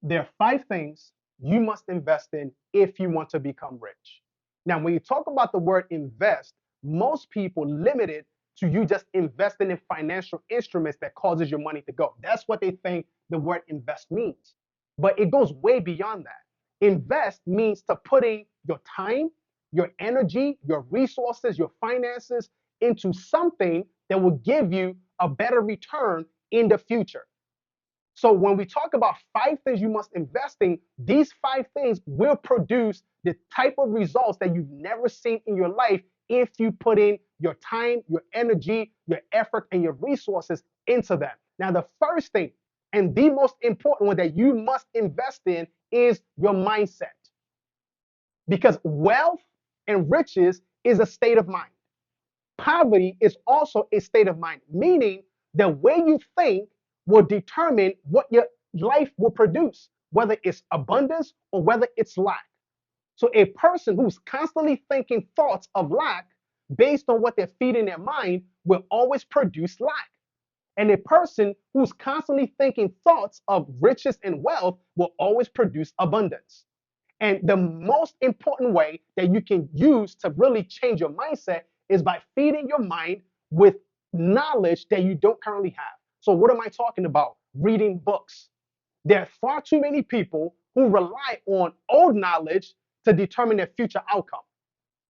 There are five things you must invest in if you want to become rich. Now, when you talk about the word invest, most people limit it to you just investing in financial instruments that causes your money to go. That's what they think the word invest means. But it goes way beyond that. Invest means to putting your time, your energy, your resources, your finances into something that will give you a better return in the future. So when we talk about five things you must invest in, these five things will produce the type of results that you've never seen in your life if you put in your time, your energy, your effort, and your resources into them. Now, the first thing and the most important one that you must invest in is your mindset. Because wealth and riches is a state of mind. Poverty is also a state of mind, meaning the way you think will determine what your life will produce, whether it's abundance or whether it's lack. So a person who's constantly thinking thoughts of lack based on what they're feeding their mind will always produce lack. And a person who's constantly thinking thoughts of riches and wealth will always produce abundance. And the most important way that you can use to really change your mindset is by feeding your mind with knowledge that you don't currently have. So, what am I talking about? Reading books. There are far too many people who rely on old knowledge to determine their future outcome.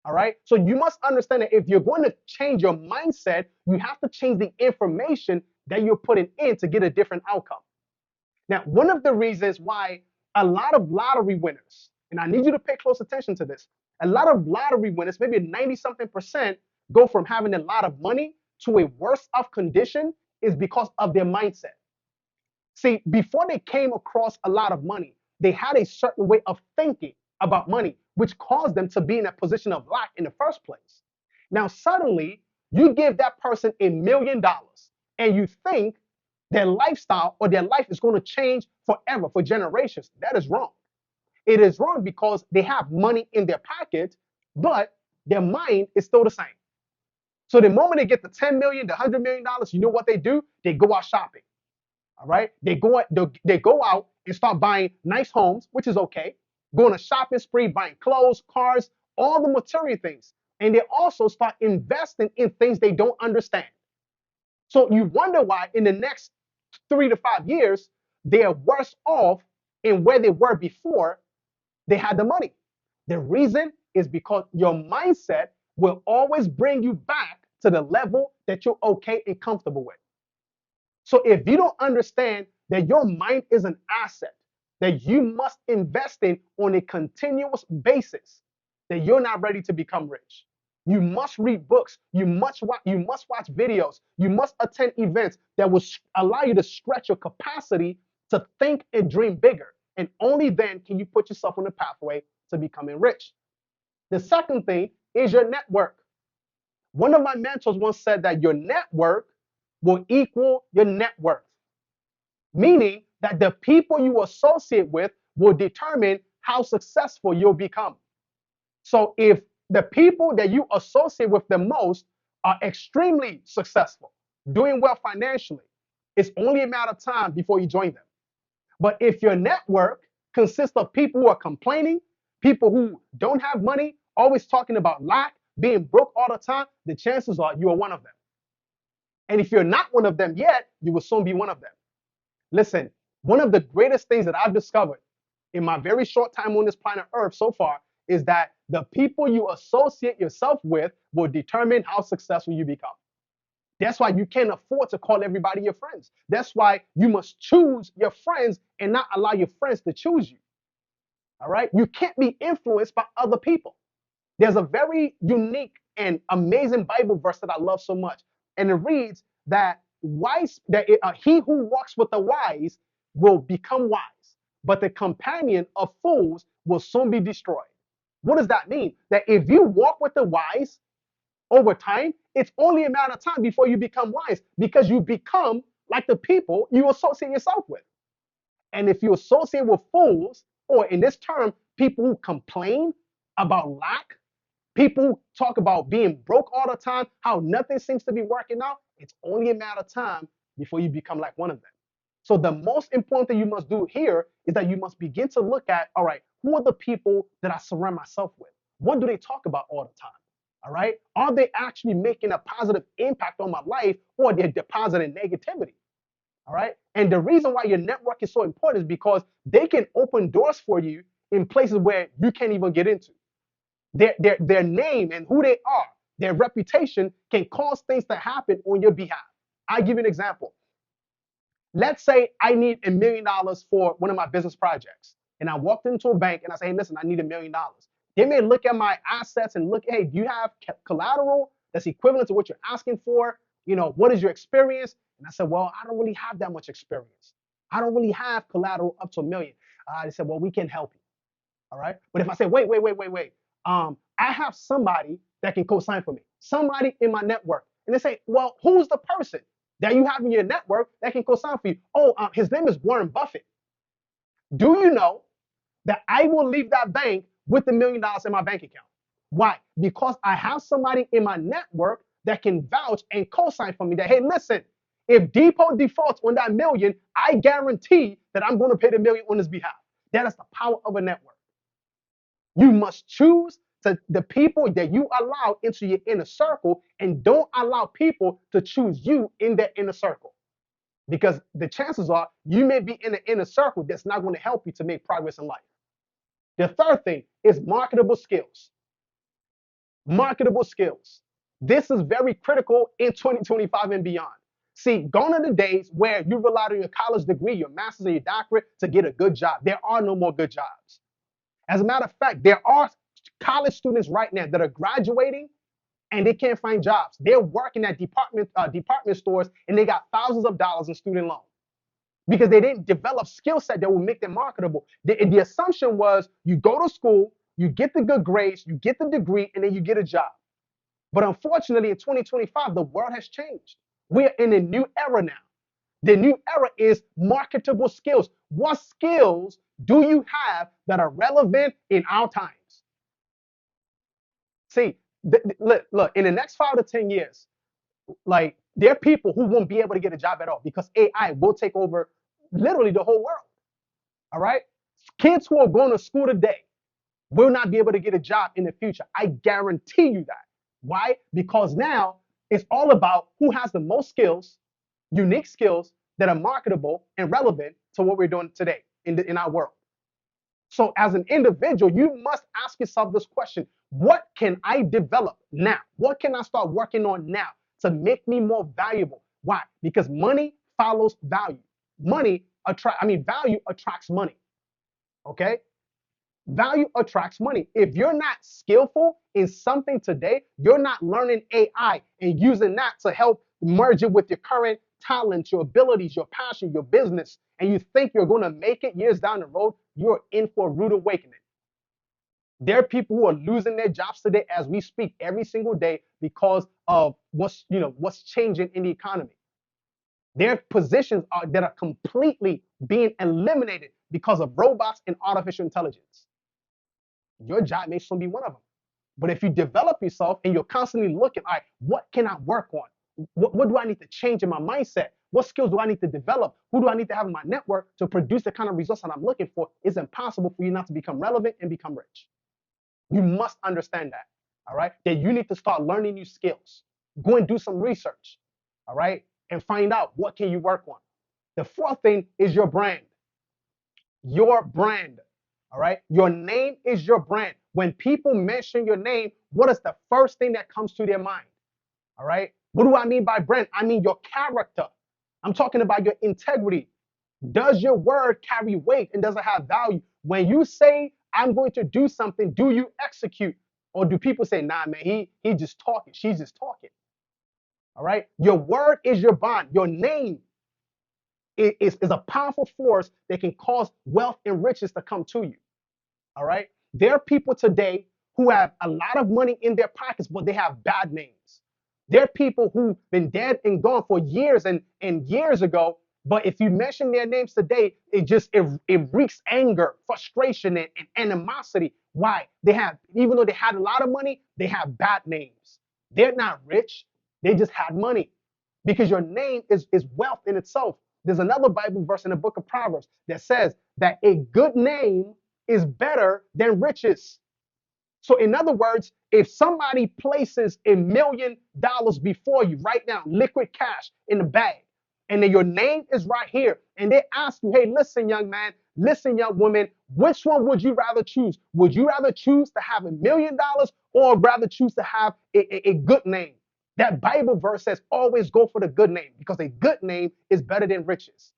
All right. So, you must understand that if you're going to change your mindset, you have to change the information that you're putting in to get a different outcome. Now, one of the reasons why a lot of lottery winners, and I need you to pay close attention to this, a lot of lottery winners, maybe 90 something percent, go from having a lot of money to a worse off condition is because of their mindset. See, before they came across a lot of money, they had a certain way of thinking about money, which caused them to be in a position of lack in the first place. Now, suddenly, you give that person $1 million and you think their lifestyle or their life is going to change forever for generations. That is wrong. It is wrong because they have money in their pocket, but their mind is still the same. So the moment they get the 10 million, the $100 million, you know what they do? They go out shopping. All right. They go out and start buying nice homes, which is okay. Go on a shopping spree, buying clothes, cars, all the material things. And they also start investing in things they don't understand. So you wonder why in the next 3 to 5 years, they are worse off in where they were before they had the money. The reason is because your mindset will always bring you back to the level that you're okay and comfortable with. So if you don't understand that your mind is an asset that you must invest in on a continuous basis, that you're not ready to become rich. You must read books. You must watch videos. You must attend events that will allow you to stretch your capacity to think and dream bigger. And only then can you put yourself on the pathway to becoming rich. The second thing is your network. One of my mentors once said that your network will equal your net worth, meaning that the people you associate with will determine how successful you'll become. So if the people that you associate with the most are extremely successful, doing well financially, it's only a matter of time before you join them. But if your network consists of people who are complaining, people who don't have money, always talking about lack, being broke all the time, the chances are you are one of them. And if you're not one of them yet, you will soon be one of them. Listen, one of the greatest things that I've discovered in my very short time on this planet Earth so far is that the people you associate yourself with will determine how successful you become. That's why you can't afford to call everybody your friends. That's why you must choose your friends and not allow your friends to choose you. All right? You can't be influenced by other people. There's a very unique and amazing Bible verse that I love so much. And it reads that he who walks with the wise will become wise, but the companion of fools will soon be destroyed. What does that mean? That if you walk with the wise over time, it's only a matter of time before you become wise because you become like the people you associate yourself with. And if you associate with fools, or in this term, people who complain about lack, people who talk about being broke all the time, how nothing seems to be working out, it's only a matter of time before you become like one of them. So the most important thing you must do here is that you must begin to look at, all right, who are the people that I surround myself with? What do they talk about all the time? All right. Are they actually making a positive impact on my life, or they're depositing negativity? All right. And the reason why your network is so important is because they can open doors for you in places where you can't even get into. Their name and who they are, their reputation can cause things to happen on your behalf. I'll give you an example. Let's say I need $1 million for one of my business projects. And I walked into a bank and I say, hey, listen, I need $1 million. They may look at my assets and look, hey, do you have collateral that's equivalent to what you're asking for? What is your experience? And I said, well, I don't really have that much experience. I don't really have collateral up to $1 million. They said, well, we can help you. All right. But if I say, wait, I have somebody that can co-sign for me, somebody in my network. And they say, well, who's the person that you have in your network that can co-sign for you? Oh, his name is Warren Buffett. Do you know that I will leave that bank with $1 million in my bank account? Why? Because I have somebody in my network that can vouch and co-sign for me that, hey, listen, if Depot defaults on that million, I guarantee that I'm going to pay the million on his behalf. That is the power of a network. You must choose the people that you allow into your inner circle, and don't allow people to choose you in that inner circle. Because the chances are you may be in an inner circle that's not going to help you to make progress in life. The third thing is marketable skills. Marketable skills. This is very critical in 2025 and beyond. See, gone are the days where you relied on your college degree, your master's, and your doctorate to get a good job. There are no more good jobs. As a matter of fact, there are college students right now that are graduating and they can't find jobs. They're working at department stores and they got thousands of dollars in student loan because they didn't develop skill set that will make them marketable. The assumption was you go to school, you get the good grades, you get the degree, and then you get a job. But unfortunately, in 2025, the world has changed. We're in a new era now. The new era is marketable skills. What skills do you have that are relevant in our times? See, look, in the next 5 to 10 years, like there are people who won't be able to get a job at all because AI will take over literally the whole world. All right? Kids who are going to school today will not be able to get a job in the future. I guarantee you that. Why? Because now it's all about who has the most skills, unique skills that are marketable and relevant to what we're doing today in our world. So as an individual, you must ask yourself this question: what can I develop now? What can I start working on now to make me more valuable? Why? Because money follows value. Value attracts money. Okay? Value attracts money. If you're not skillful in something today, you're not learning AI and using that to help merge it with your current talents, your abilities, your passion, your business, and you think you're going to make it years down the road, you're in for a rude awakening. There are people who are losing their jobs today as we speak every single day because of what's changing in the economy. Their positions that are completely being eliminated because of robots and artificial intelligence. Your job may soon be one of them. But if you develop yourself and you're constantly looking, all right, what can I work on? What do I need to change in my mindset? What skills do I need to develop? Who do I need to have in my network to produce the kind of results that I'm looking for? It's impossible for you not to become relevant and become rich. You must understand that, all right? That you need to start learning new skills. Go and do some research, all right? And find out what can you work on. The fourth thing is your brand. Your brand, all right? Your name is your brand. When people mention your name, what is the first thing that comes to their mind? All right? What do I mean by brand? I mean your character. I'm talking about your integrity. Does your word carry weight and does it have value? When you say, I'm going to do something, do you execute? Or do people say, nah, man, he just talking, she's just talking? All right? Your word is your bond. Your name is a powerful force that can cause wealth and riches to come to you. All right? There are people today who have a lot of money in their pockets, but they have bad names. There are people who've been dead and gone for years and years ago, but if you mention their names today, it wreaks anger, frustration, and animosity. Why? Even though they had a lot of money, they have bad names. They're not rich, they just had money. Because your name is wealth in itself. There's another Bible verse in the book of Proverbs that says that a good name is better than riches. So, in other words, if somebody places $1 million before you right now, liquid cash in the bag, and then your name is right here, and they ask you, hey, listen, young man, listen, young woman, which one would you rather choose? Would you rather choose to have $1 million or rather choose to have a good name? That Bible verse says always go for the good name because a good name is better than riches.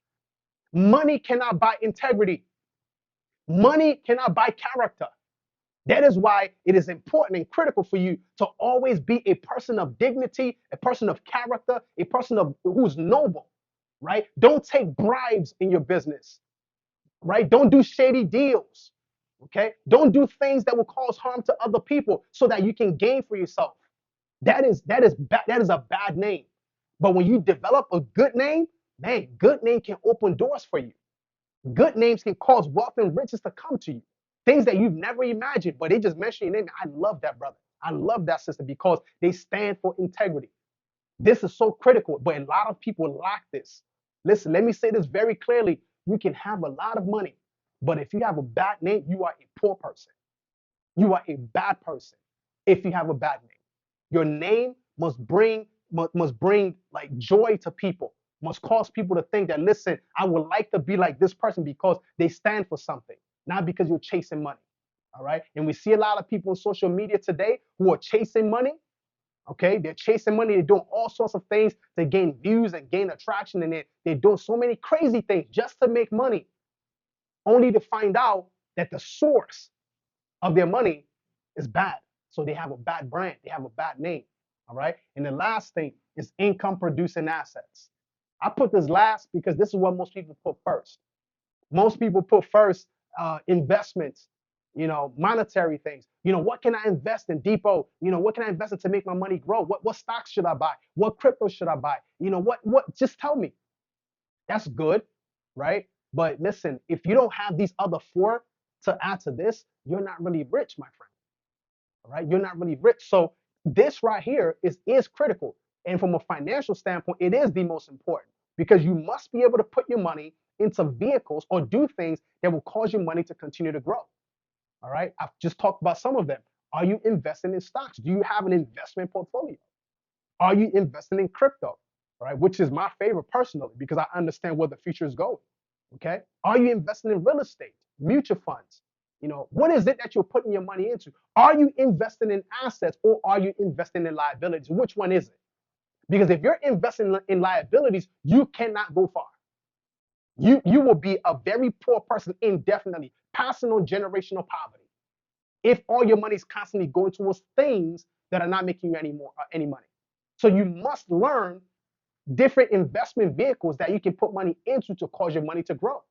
Money cannot buy integrity. Money cannot buy character. That is why it is important and critical for you to always be a person of dignity, a person of character, a person of who's noble, right? Don't take bribes in your business, right? Don't do shady deals, okay? Don't do things that will cause harm to other people so that you can gain for yourself. That is a bad name. But when you develop a good name, man, good name can open doors for you. Good names can cause wealth and riches to come to you. Things that you've never imagined, but they just mention your name. I love that, brother. I love that sister because they stand for integrity. This is so critical, but a lot of people lack this. Listen, let me say this very clearly. You can have a lot of money, but if you have a bad name, you are a poor person. You are a bad person if you have a bad name. Your name must bring like joy to people, must cause people to think that, listen, I would like to be like this person because they stand for something, not because you're chasing money. All right. And we see a lot of people on social media today who are chasing money. Okay. They're chasing money. They're doing all sorts of things to gain views and gain attraction. And they're doing so many crazy things just to make money, only to find out that the source of their money is bad. So they have a bad brand, they have a bad name. All right. And the last thing is income producing assets. I put this last because this is what most people put first. Most people put first investments, monetary things. What can I invest in Depot? What can I invest in to make my money grow? What stocks should I buy? What crypto should I buy? What just tell me. That's good, right? But listen, if you don't have these other four to add to this, you're not really rich, my friend. All right, you're not really rich. So this right here is critical, and from a financial standpoint, it is the most important because you must be able to put your money into vehicles or do things that will cause your money to continue to grow. All right, I've just talked about some of them. Are you investing in stocks? Do you have an investment portfolio? Are you investing in crypto? Right, which is my favorite personally because I understand where the future is going. Okay, are you investing in real estate, mutual funds? What is it that you're putting your money into? Are you investing in assets or are you investing in liabilities? Which one is it? Because if you're investing in liabilities, you cannot go far. You will be a very poor person indefinitely, passing on generational poverty. If all your money is constantly going towards things that are not making you any money. So you must learn different investment vehicles that you can put money into to cause your money to grow.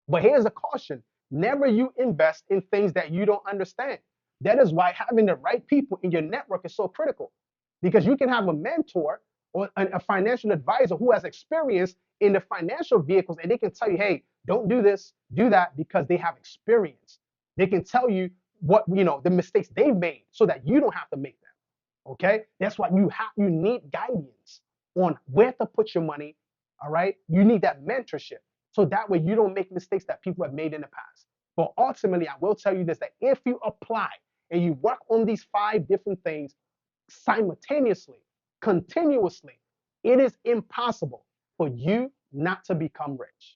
But here's a caution. Never you invest in things that you don't understand. That is why having the right people in your network is so critical because you can have a mentor or a financial advisor who has experience in the financial vehicles and they can tell you, hey, don't do this, do that because they have experience. They can tell you the mistakes they've made so that you don't have to make them. Okay? That's why you need guidance on where to put your money. All right? You need that mentorship. So that way you don't make mistakes that people have made in the past. But ultimately, I will tell you this, that if you apply and you work on these 5 different things simultaneously, continuously, it is impossible for you not to become rich.